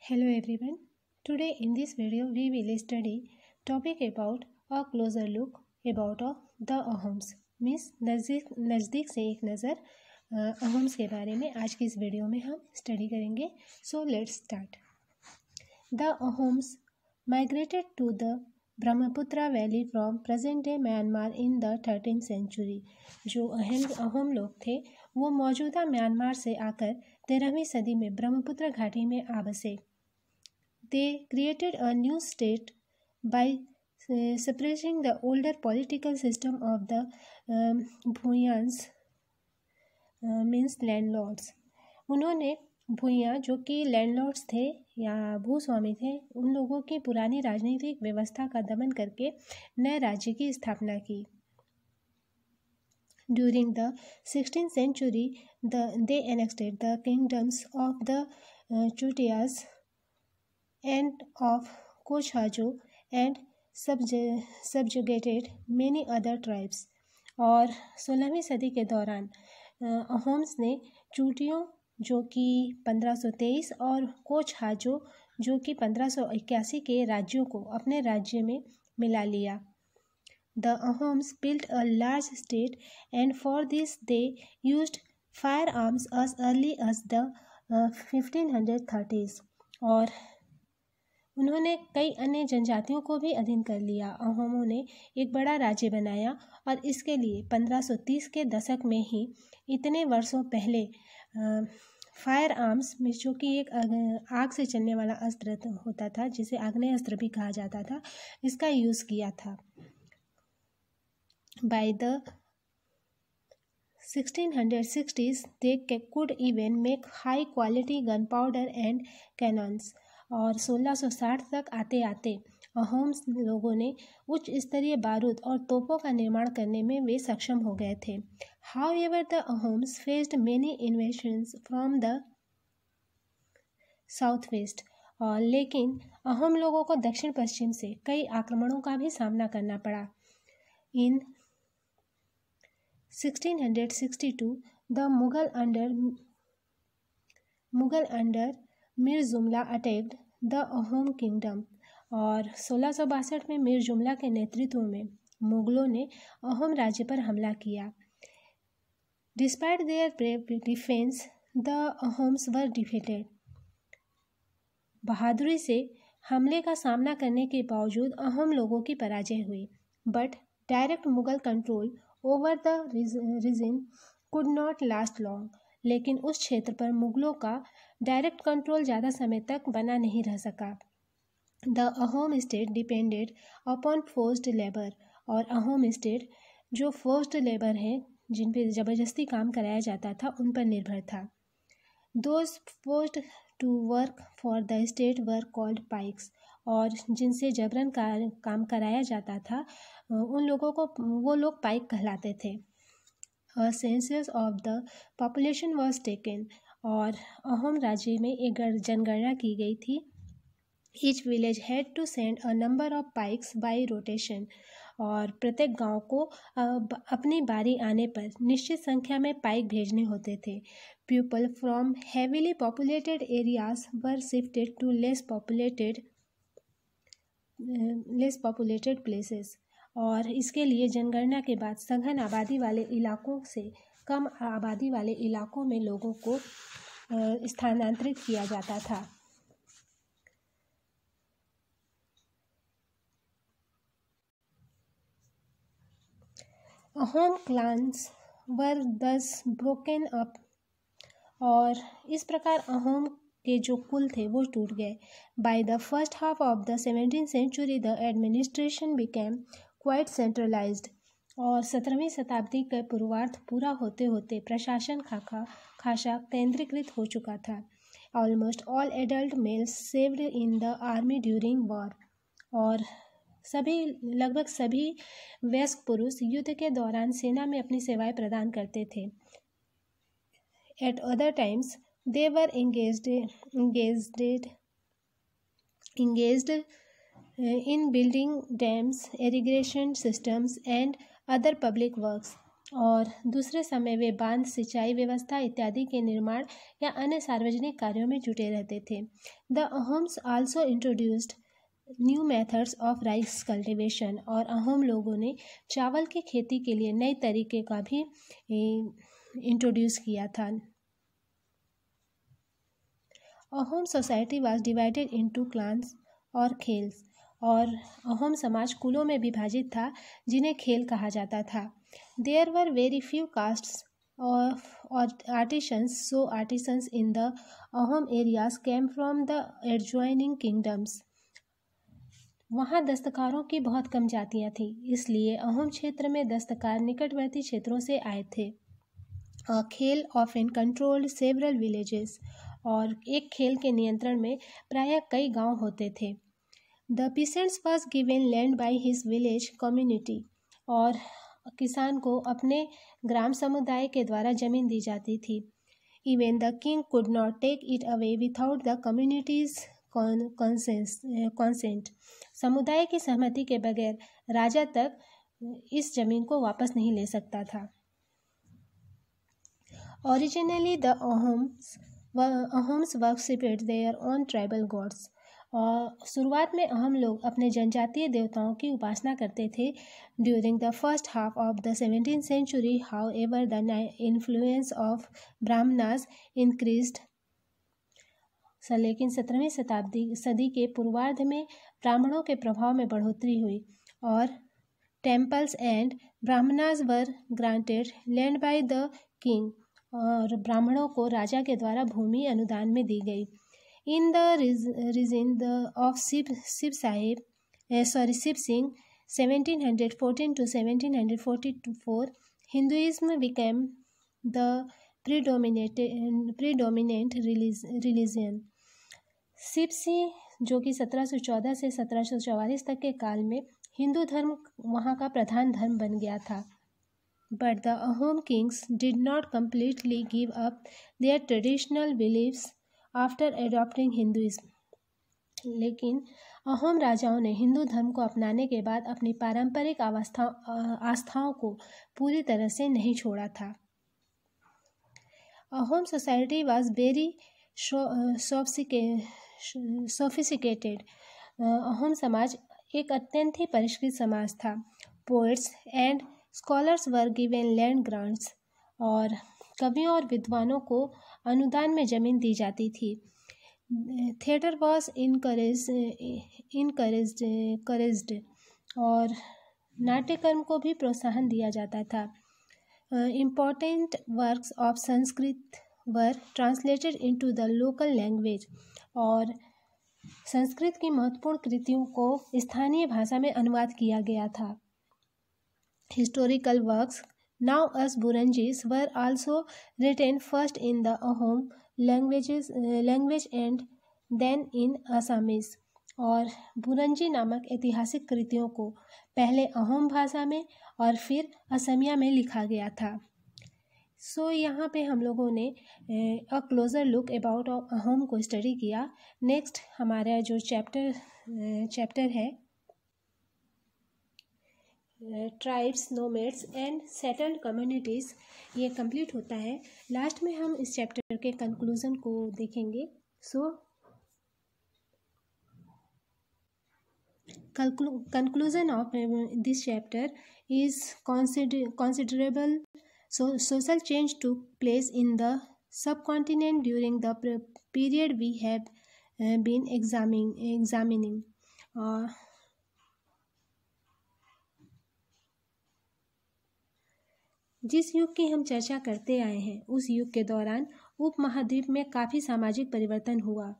Hello everyone. Today in this video we will study topic about a closer look about the Ahoms. Means नज़दीक से एक नज़र अहोम्स के बारे में आज की इस वीडियो में हम स्टडी करेंगे. So let's start. The Ahoms migrated to the Brahmaputra valley from present day Myanmar in the 13th century. जो अहोम लोग थे वो मौजूदा म्यांमार से आकर 13वीं सदी में ब्रह्मपुत्र घाटी में आ बसे. They created a new state by suppressing the older political system of the Bhuyans means landlords. उन्होंने भूया जो कि लैंडलॉर्ड्स थे या भूस्वामी थे, उन लोगों की पुरानी राजनीतिक व्यवस्था का दमन करके नए राज्य की स्थापना की. During the 16th century, they annexed the kingdoms of the Chutias and of Kochhajo and subjugated many other tribes. और 16वीं सदी के दौरान अहोम्स ने चूटियों जो कि 1523 और कोचहाजो जो कि 1581 के राज्यों को अपने राज्य में मिला लिया. The Ahoms built a large state and for this they used firearms as early as the 1530s. और उन्होंने कई अन्य जनजातियों को भी अधीन कर लिया. अहोमों ने एक बड़ा राज्य बनाया और इसके लिए 1530 के दशक में ही इतने वर्षों पहले फायर आर्म्स जो कि एक आग से चलने वाला अस्त्र होता था, जिसे आग्नेय अस्त्र भी कहा जाता था, इसका यूज़ किया था. By the 1660s they could even make high quality gunpowder and cannons. और 1660 तक आते आते अहोम्स लोगों ने उच्च स्तरीय बारूद और तोपों का निर्माण करने में वे सक्षम हो गए थे. However, the Ahoms faced many invasions from the southwest. और लेकिन अहोम लोगों को दक्षिण पश्चिम से कई आक्रमणों का भी सामना करना पड़ा. In 1662, the Mughal under Mir जुमला अटैक्ड द अहोम किंगडम. और 1662 में मीर जुमला के नेतृत्व में मुगलों ने अहोम राज्य पर हमला किया. Despite there brave defence the Ahoms were defeated. बहादुरी से हमले का सामना करने के बावजूद अहोम लोगों की पराजय हुई. But direct Mughal control over the region could not last long. लेकिन उस क्षेत्र पर मुगलों का डायरेक्ट कंट्रोल ज़्यादा समय तक बना नहीं रह सका. The Ahom state depended upon forced labour. और अहोम स्टेट जो फोर्स्ड लेबर है, जिन पर ज़बरदस्ती काम कराया जाता था, उन पर निर्भर था. Those forced to work for the state were called paiks. और जिनसे जबरन काम कराया जाता था उन लोगों को वो लोग पाइक कहलाते थे. A census of the population was taken. और अहोम राज्य में एक जनगणना की गई थी. Each village had to send a number of pikes by rotation. और प्रत्येक गांव को अपनी बारी आने पर निश्चित संख्या में पाइक भेजने होते थे. People from heavily populated areas were shifted to less populated places. और इसके लिए जनगणना के बाद सघन आबादी वाले इलाकों से कम आबादी वाले इलाकों में लोगों को स्थानांतरित किया जाता था. अहोम क्लान्स वर दस ब्रोकन अप. और इस प्रकार अहोम के जो कुल थे वो टूट गए. By the first half of the 17th century the administration became quite centralised. और 17वीं शताब्दी के पूर्वार्ध पूरा होते होते प्रशासन खासा केंद्रीकृत हो चुका था. Almost all adult males saved in the army during war. और लगभग सभी वयस्क पुरुष युद्ध के दौरान सेना में अपनी सेवाएं प्रदान करते थे. Eight other times they were engaged in building dams, irrigation systems and other public works. और दूसरे समय वे बांध, सिंचाई व्यवस्था इत्यादि के निर्माण या अन्य सार्वजनिक कार्यों में जुटे रहते थे। The Ahoms also introduced new methods of rice cultivation, और अहोम लोगों ने चावल की खेती के लिए नए तरीके का भी इंट्रोड्यूस किया था। Ahom society was divided into clans और खेल्स, और अहोम समाज कुलों में विभाजित था जिन्हें खेल कहा जाता था। There were very few castes of artisans, so artisans in the Ahom areas came from the adjoining kingdoms. वहाँ दस्तकारों की बहुत कम जातियाँ थीं, इसलिए अहोम क्षेत्र में दस्तकार निकटवर्ती क्षेत्रों से आए थे। खेल ऑफन कंट्रोल्ड सेवरल विलेजेस, और एक खेल के नियंत्रण में प्रायः कई गांव होते थे। The peasants was given land by his village community, और किसान को अपने ग्राम समुदाय के द्वारा जमीन दी जाती थी। Even the king could not take it away without the community's consent. समुदाय की सहमति के बगैर राजा तक इस जमीन को वापस नहीं ले सकता था। Originally the Ahoms worshipped their own tribal gods, और शुरुआत में अहोम लोग अपने जनजातीय देवताओं की उपासना करते थे। During the first half of the 17th century, however, the influence of Brahmanas increased. लेकिन 17वीं सदी के पूर्वार्ध में ब्राह्मणों के प्रभाव में बढ़ोतरी हुई, और temples and Brahmanas were granted land by the king, और ब्राह्मणों को राजा के द्वारा भूमि अनुदान में दी गई। In the region of Shiv Singh 1714 to 1744, Hinduism became the predominant religion. Shiv Singh, जो कि 1714 से 1744 तक के काल में हिंदू धर्म वहाँ का प्रधान धर्म बन गया था। But the Ahom kings did not completely give up their traditional beliefs after adopting Hinduism. लेकिन अहोम राजाओं ने हिंदू धर्म को अपनाने के बाद अपनी पारंपरिक आस्थाओं को पूरी तरह से नहीं छोड़ा था। Ahom society was very sophisticated. Ahom समाज एक अत्यंत ही परिष्कृत समाज था। Poets and scholars were given land grants, और कवियों और विद्वानों को अनुदान में जमीन दी जाती थी। थिएटर वॉज इनकरेज्ड, और नाट्यकर्म को भी प्रोत्साहन दिया जाता था। Important works of Sanskrit were translated into the local language, और संस्कृत की महत्वपूर्ण कृतियों को स्थानीय भाषा में अनुवाद किया गया था। Historical works, now as Burunjis, were also written first in the Ahom language and then in Assamese, और बुरंजी नामक ऐतिहासिक कृतियों को पहले अहोम भाषा में और फिर असमिया में लिखा गया था। सो यहाँ पे हम लोगों ने अ क्लोज़र लुक अबाउट अहोम को स्टडी किया। नेक्स्ट हमारा जो चैप्टर है tribes, nomads and settled communities, ये कंप्लीट होता है। लास्ट में हम इस चैप्टर के कंक्लूज़न को देखेंगे। सो conclusion of this chapter is considerable social change took place in the subcontinent during the period we have been examining. जिस युग की हम चर्चा करते आए हैं उस युग के दौरान उपमहाद्वीप में काफ़ी सामाजिक परिवर्तन हुआ।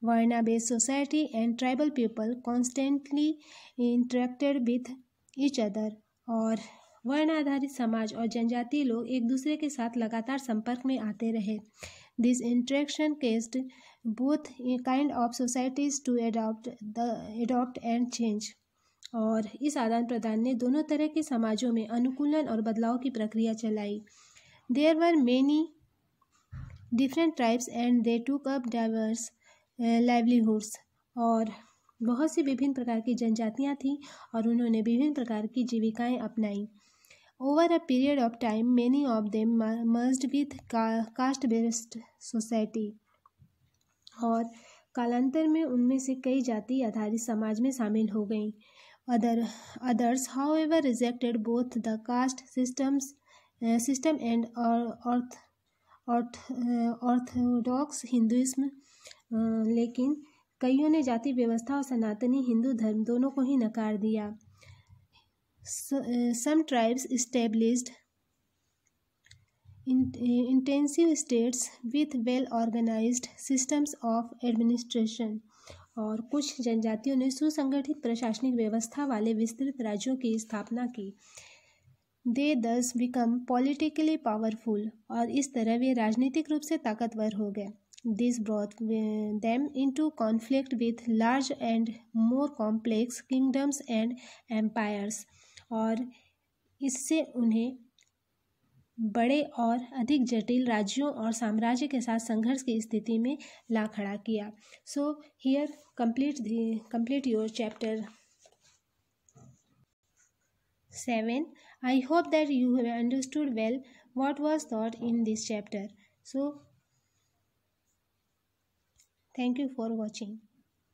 Varna based society and tribal people constantly interacted with each other, और वर्ण आधारित समाज और जनजातीय लोग एक दूसरे के साथ लगातार संपर्क में आते रहे। This interaction caused both kind of societies to adopt and change, और इस आदान प्रदान ने दोनों तरह के समाजों में अनुकूलन और बदलाव की प्रक्रिया चलाई। There were many different tribes and they took up diverse livelihoods, और बहुत सी विभिन्न प्रकार की जनजातियाँ थीं और उन्होंने विभिन्न प्रकार की जीविकाएं अपनाई। Over a period of time, many of them merged with caste-based society, और कालांतर में उनमें से कई जाति आधारित समाज में शामिल हो गईं. Others, however, rejected both the caste system and Orthodox Hinduism. लेकिन कईयों ने जाति व्यवस्था और सनातनी हिंदू धर्म दोनों को ही नकार दिया. Some tribes established intensive states with well-organized systems of administration. और कुछ जनजातियों ने सुसंगठित प्रशासनिक व्यवस्था वाले विस्तृत राज्यों की स्थापना की. They thus become politically powerful. और इस तरह वे राजनीतिक रूप से ताकतवर हो गए. This brought them into conflict with large and more complex kingdoms and empires. और इससे उन्हें बड़े और अधिक जटिल राज्यों और साम्राज्य के साथ संघर्ष की स्थिति में ला खड़ा किया. So here complete your chapter 7. I hope that you have understood well what was taught in this chapter. So thank you for watching.